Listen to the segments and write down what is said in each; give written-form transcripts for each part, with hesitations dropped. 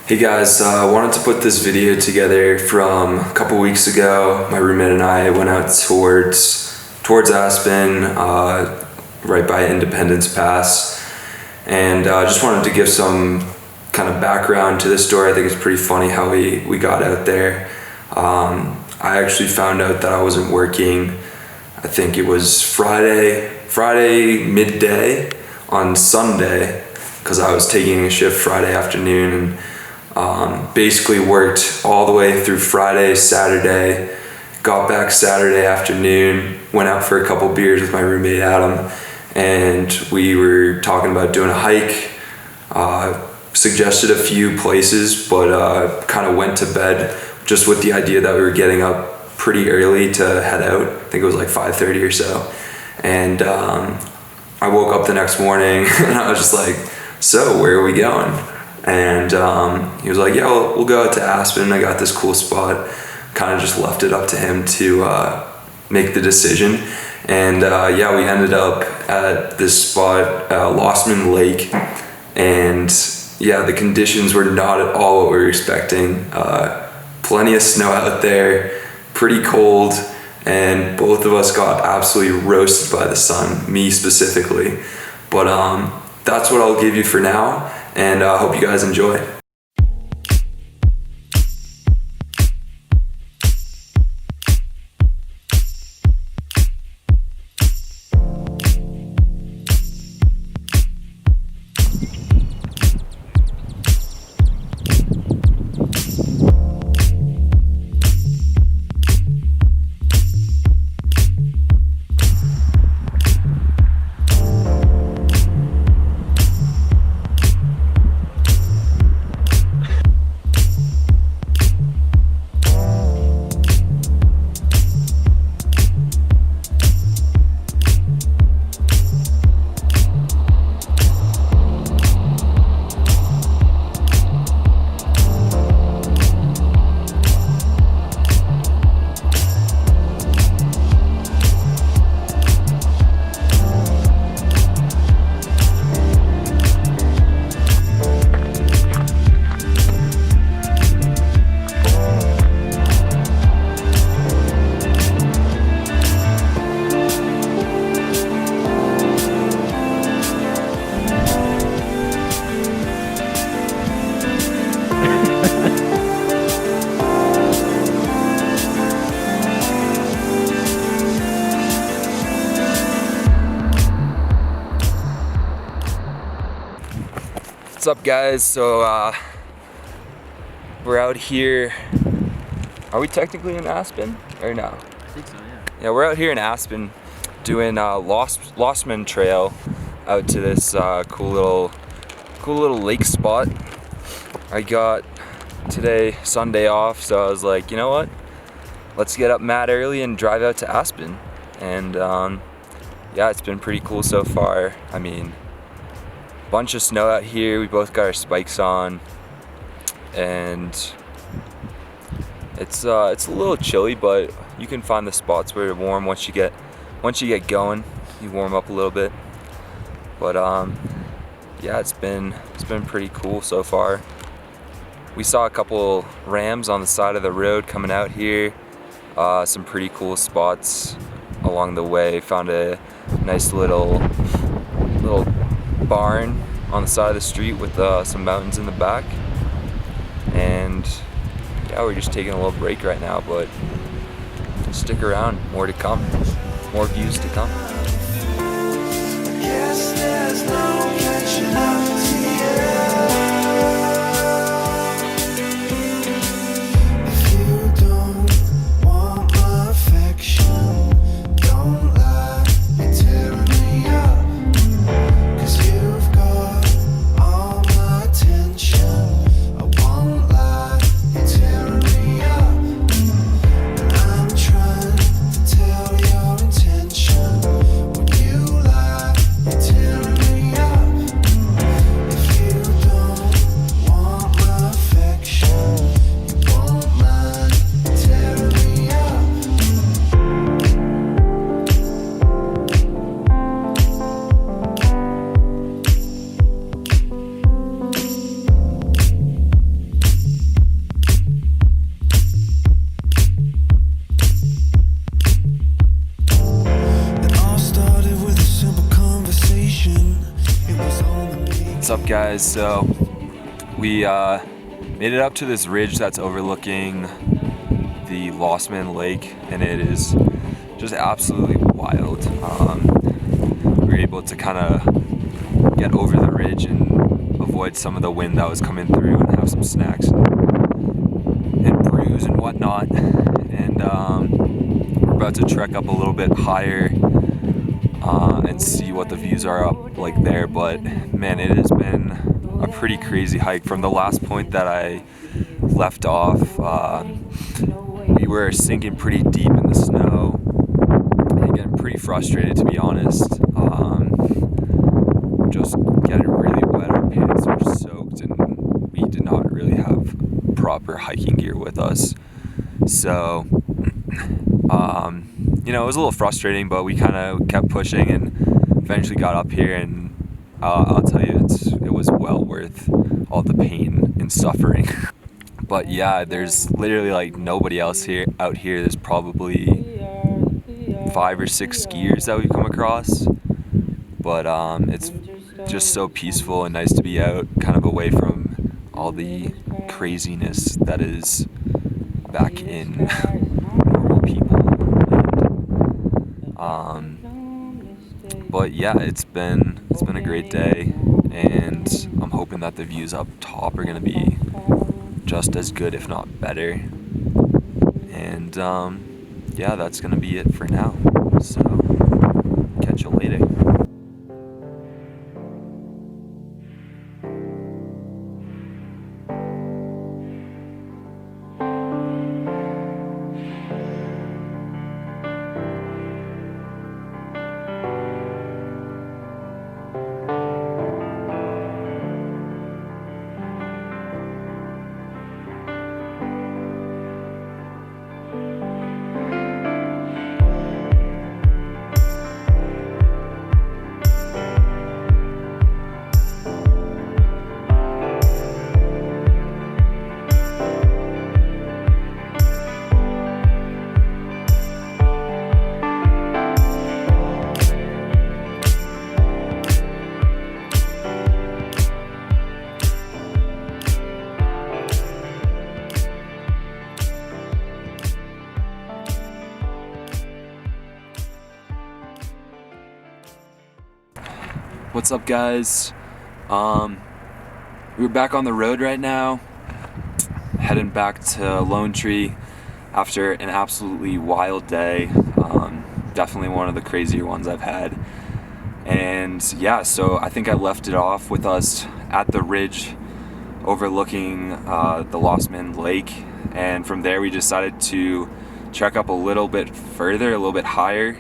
Hey guys, I wanted to put this video together from a couple weeks ago. My roommate and I went out towards Aspen, right by Independence Pass, and just wanted to give some kind of background to this story. I think it's pretty funny how we got out there. I actually found out that I wasn't working. I think it was Friday midday on Sunday, because I was taking a shift Friday afternoon, and basically worked all the way through Friday, Saturday, got back Saturday afternoon, went out for a couple beers with my roommate Adam, and we were talking about doing a hike, suggested a few places, but kind of went to bed just with the idea that we were getting up pretty early to head out. I think it was like 5:30 or so. And I woke up the next morning and I was just like, so where are we going? And he was like, yeah, we'll go out to Aspen. I got this cool spot. Kind of just left it up to him to make the decision. And yeah, we ended up at this spot, Lossman Lake. And yeah, the conditions were not at all what we were expecting. Plenty of snow out there, pretty cold, and both of us got absolutely roasted by the sun, me specifically. But that's what I'll give you for now, and I hope you guys enjoy. What's up, guys? So we're out here. Are we technically in Aspen or no? I think so, yeah. Yeah, we're out here in Aspen doing Lossman Trail out to this cool little lake spot. I got today Sunday off, so I was like, you know what? Let's get up mad early and drive out to Aspen. And yeah, it's been pretty cool so far. I mean, bunch of snow out here. We both got our spikes on, and it's a little chilly, but you can find the spots where it's warm once you get going. You warm up a little bit, but yeah, it's been pretty cool so far. We saw a couple rams on the side of the road coming out here. Some pretty cool spots along the way. Found a nice little barn on the side of the street with some mountains in the back, and yeah, we're just taking a little break right now, but stick around, more to come, more views to come. Guess there's no catching up to you. If you don't want my affection, don't lie, you're tearing me up. You've got all my attention. I won't lie, you're tearing me up. And I'm trying to tell your intention. When you lie, you're tearing me up. guys? So we made it up to this ridge that's overlooking the Lost Man Lake, and it is just absolutely wild. We were able to kind of get over the ridge and avoid some of the wind that was coming through and have some snacks and brews and whatnot. And we're about to trek up a little bit higher and see what the views are up like there. But man, it has been a pretty crazy hike. From the last point that I left off, we were sinking pretty deep in the snow and getting pretty frustrated, to be honest. Just getting really wet. Our pants were soaked and we did not really have proper hiking gear with us. So it was a little frustrating, but we kind of kept pushing and eventually got up here, and I'll tell you, it was well worth all the pain and suffering. But yeah, there's literally like nobody else out here. There's probably 5 or 6 skiers that we've come across, but it's just so peaceful and nice to be out, kind of away from all the craziness that is back in normal people. But yeah, it's been a great day, and I'm hoping that the views up top are gonna be just as good, if not better. And yeah, that's gonna be it for now. So catch you later. What's up, guys? We're back on the road right now, heading back to Lone Tree after an absolutely wild day. Definitely one of the crazier ones I've had. And yeah, so I think I left it off with us at the ridge overlooking the Lost Man Lake, and from there we decided to trek up a little bit further, a little bit higher,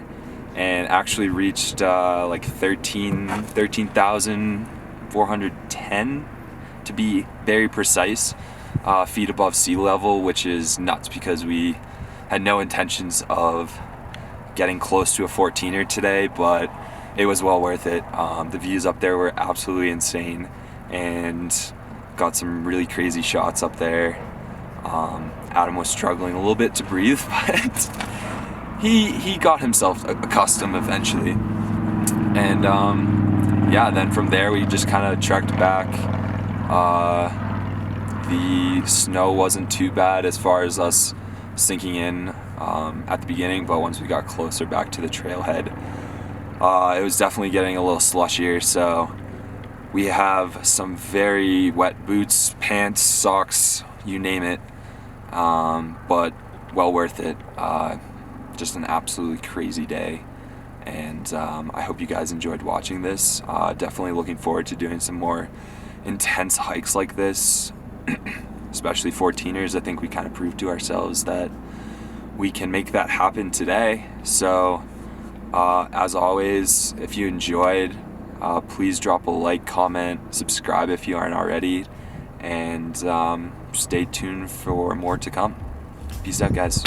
and actually reached like 13,410 to be very precise, feet above sea level, which is nuts because we had no intentions of getting close to a 14er today, but it was well worth it. The views up there were absolutely insane, and got some really crazy shots up there. Adam was struggling a little bit to breathe, but he got himself accustomed eventually. And yeah, then from there we just kind of trekked back. The snow wasn't too bad as far as us sinking in at the beginning, but once we got closer back to the trailhead, it was definitely getting a little slushier. So we have some very wet boots, pants, socks, you name it, but well worth it. Just an absolutely crazy day, and I hope you guys enjoyed watching this. Definitely looking forward to doing some more intense hikes like this, especially 14ers. I think we kind of proved to ourselves that we can make that happen today. So as always, if you enjoyed, please drop a like, comment, subscribe if you aren't already, and stay tuned for more to come. Peace out, guys.